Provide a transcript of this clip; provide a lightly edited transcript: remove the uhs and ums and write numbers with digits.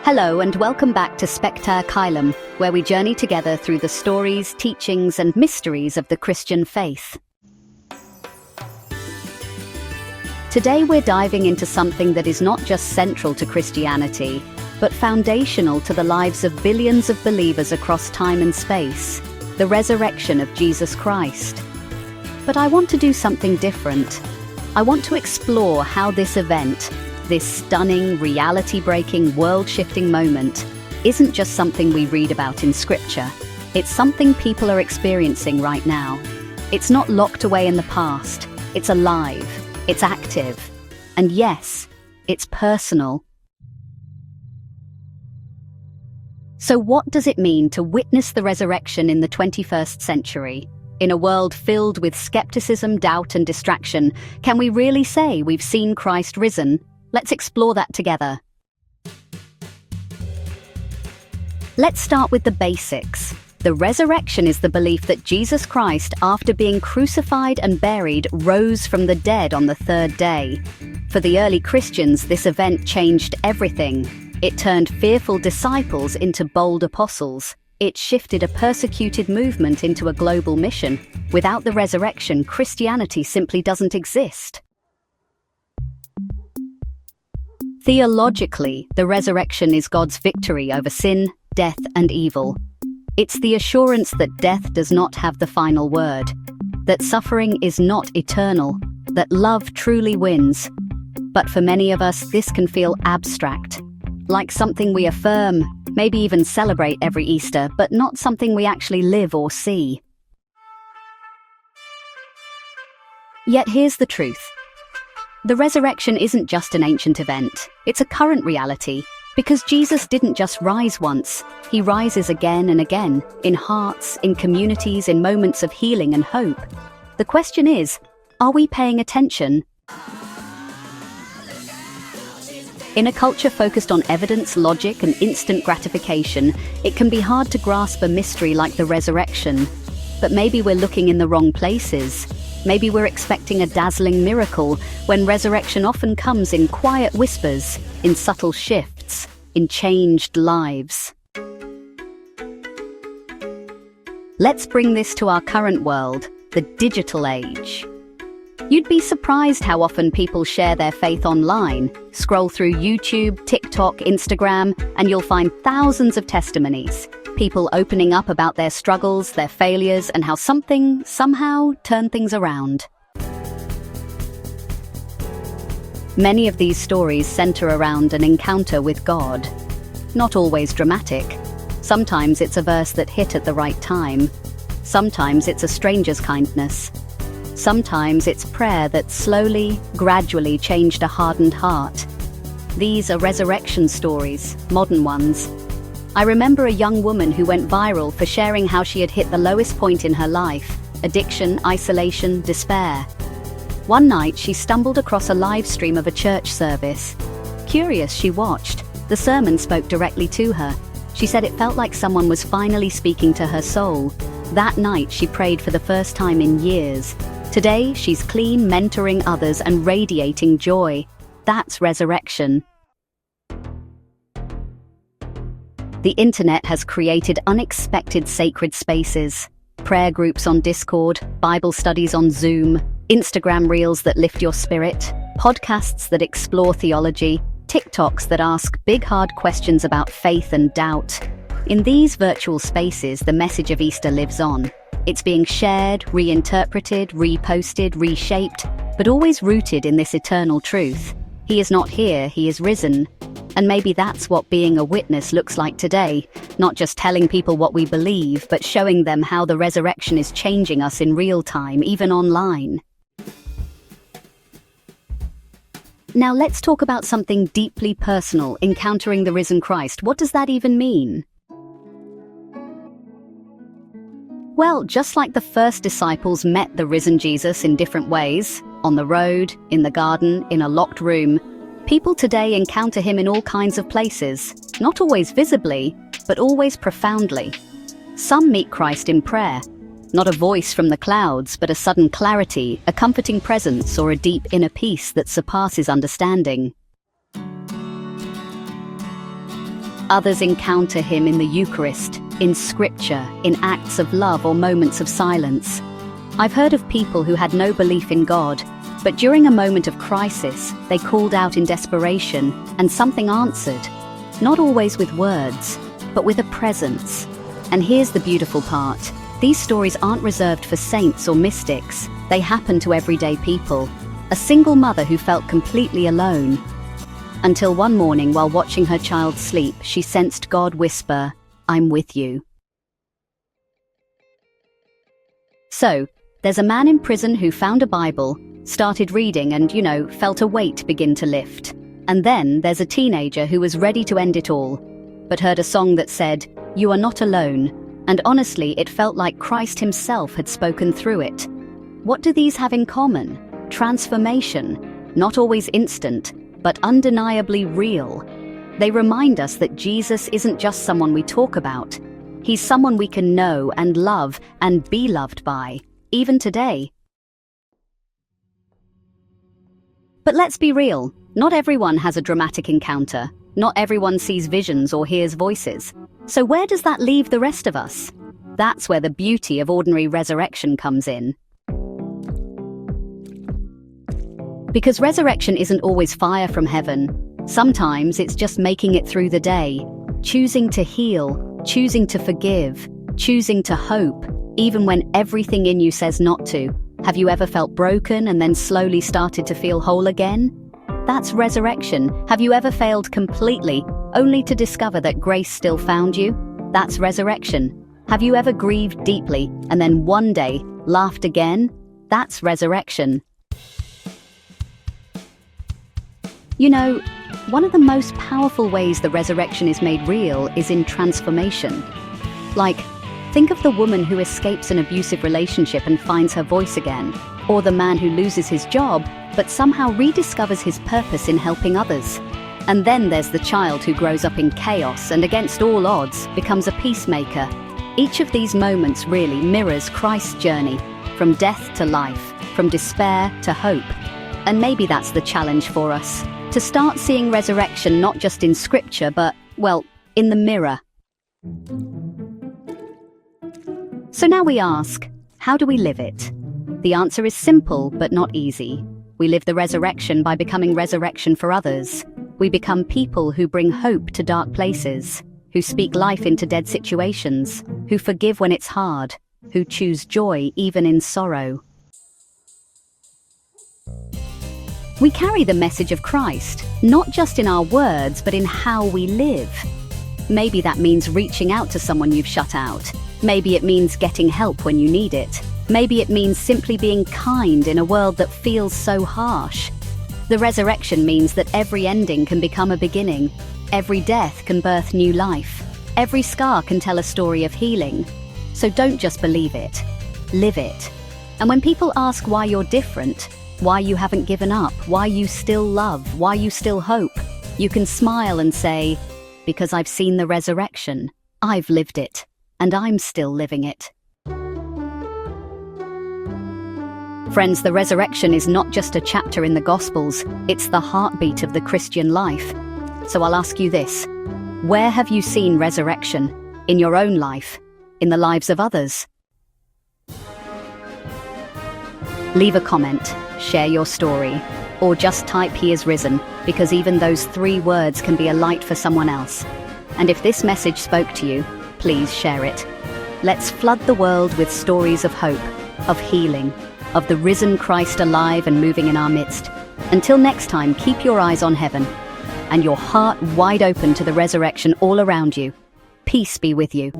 Hello and welcome back to Spectare Caelem, where we journey together through the stories, teachings and mysteries of the Christian faith. Today we're diving into something that is not just central to Christianity, but foundational to the lives of billions of believers across time and space, the resurrection of Jesus Christ. But I want to do something different. I want to explore how this event, this stunning, reality-breaking, world-shifting moment, isn't just something we read about in Scripture. It's something people are experiencing right now. It's not locked away in the past. It's alive. It's active. And yes, it's personal. So what does it mean to witness the resurrection in the 21st century? In a world filled with skepticism, doubt, and distraction, can we really say we've seen Christ risen? Let's explore that together. Let's start with the basics. The resurrection is the belief that Jesus Christ, after being crucified and buried, rose from the dead on the third day. For the early Christians, this event changed everything. It turned fearful disciples into bold apostles. It shifted a persecuted movement into a global mission. Without the resurrection, Christianity simply doesn't exist. Theologically, the resurrection is God's victory over sin, death, and evil. It's the assurance that death does not have the final word, that suffering is not eternal, that love truly wins. But for many of us, this can feel abstract, like something we affirm, maybe even celebrate every Easter, but not something we actually live or see. Yet here's the truth. The resurrection isn't just an ancient event, it's a current reality, because Jesus didn't just rise once, he rises again and again, in hearts, in communities, in moments of healing and hope. The question is, are we paying attention? In a culture focused on evidence, logic, and instant gratification, it can be hard to grasp a mystery like the resurrection. But maybe we're looking in the wrong places. Maybe we're expecting a dazzling miracle, when resurrection often comes in quiet whispers, in subtle shifts, in changed lives. Let's bring this to our current world, the digital age. You'd be surprised how often people share their faith online. Scroll through YouTube, TikTok, Instagram, and you'll find thousands of testimonies. People opening up about their struggles, their failures, and how something, somehow, turned things around. Many of these stories center around an encounter with God. Not always dramatic. Sometimes it's a verse that hit at the right time. Sometimes it's a stranger's kindness. Sometimes it's prayer that slowly, gradually changed a hardened heart. These are resurrection stories, modern ones. I remember a young woman who went viral for sharing how she had hit the lowest point in her life: addiction, isolation, despair. One night, she stumbled across a live stream of a church service. Curious, she watched. The sermon spoke directly to her. She said it felt like someone was finally speaking to her soul. That night, she prayed for the first time in years. Today, she's clean, mentoring others, and radiating joy. That's resurrection. The internet has created unexpected sacred spaces. Prayer groups on Discord, Bible studies on Zoom, Instagram reels that lift your spirit, podcasts that explore theology, TikToks that ask big hard questions about faith and doubt. In these virtual spaces, the message of Easter lives on. It's being shared, reinterpreted, reposted, reshaped, but always rooted in this eternal truth. He is not here, he is risen. And maybe that's what being a witness looks like today, not just telling people what we believe, but showing them how the resurrection is changing us in real time, even online. Now let's talk about something deeply personal, encountering the risen Christ. What does that even mean? Well, just like the first disciples met the risen Jesus in different ways, on the road, in the garden, in a locked room, people today encounter him in all kinds of places, not always visibly, but always profoundly. Some meet Christ in prayer, not a voice from the clouds, but a sudden clarity, a comforting presence, or a deep inner peace that surpasses understanding. Others encounter him in the Eucharist, in scripture, in acts of love or moments of silence. I've heard of people who had no belief in God, but during a moment of crisis, they called out in desperation, and something answered. Not always with words, but with a presence. And here's the beautiful part. These stories aren't reserved for saints or mystics. They happen to everyday people. A single mother who felt completely alone. Until one morning, while watching her child sleep, she sensed God whisper, "I'm with you." So, there's a man in prison who found a Bible, started reading and, felt a weight begin to lift. And then there's a teenager who was ready to end it all, but heard a song that said, "You are not alone." And honestly, it felt like Christ himself had spoken through it. What do these have in common? Transformation. Not always instant, but undeniably real. They remind us that Jesus isn't just someone we talk about. He's someone we can know and love and be loved by, even today. But let's be real. Not everyone has a dramatic encounter. Not everyone sees visions or hears voices. So where does that leave the rest of us? That's where the beauty of ordinary resurrection comes in. Because resurrection isn't always fire from heaven. Sometimes it's just making it through the day, choosing to heal, choosing to forgive, choosing to hope, even when everything in you says not to. Have you ever felt broken and then slowly started to feel whole again? That's resurrection. Have you ever failed completely, only to discover that grace still found you? That's resurrection. Have you ever grieved deeply and then one day laughed again? That's resurrection. One of the most powerful ways the resurrection is made real is in transformation. Think of the woman who escapes an abusive relationship and finds her voice again, or the man who loses his job but somehow rediscovers his purpose in helping others. And then there's the child who grows up in chaos and against all odds becomes a peacemaker. Each of these moments really mirrors Christ's journey, from death to life, from despair to hope. And maybe that's the challenge for us, to start seeing resurrection not just in scripture but, in the mirror. So now we ask, how do we live it? The answer is simple but not easy. We live the resurrection by becoming resurrection for others. We become people who bring hope to dark places, who speak life into dead situations, who forgive when it's hard, who choose joy even in sorrow. We carry the message of Christ, not just in our words, but in how we live. Maybe that means reaching out to someone you've shut out. Maybe it means getting help when you need it. Maybe it means simply being kind in a world that feels so harsh. The resurrection means that every ending can become a beginning. Every death can birth new life. Every scar can tell a story of healing. So don't just believe it, live it. And when people ask why you're different, why you haven't given up, why you still love, why you still hope, you can smile and say, because I've seen the resurrection, I've lived it, and I'm still living it. Friends, the resurrection is not just a chapter in the Gospels, it's the heartbeat of the Christian life. So I'll ask you this, where have you seen resurrection? In your own life? In the lives of others? Leave a comment, share your story, or just type "He is risen," because even those 3 words can be a light for someone else. And if this message spoke to you, please share it. Let's flood the world with stories of hope, of healing, of the risen Christ alive and moving in our midst. Until next time, keep your eyes on heaven and your heart wide open to the resurrection all around you. Peace be with you.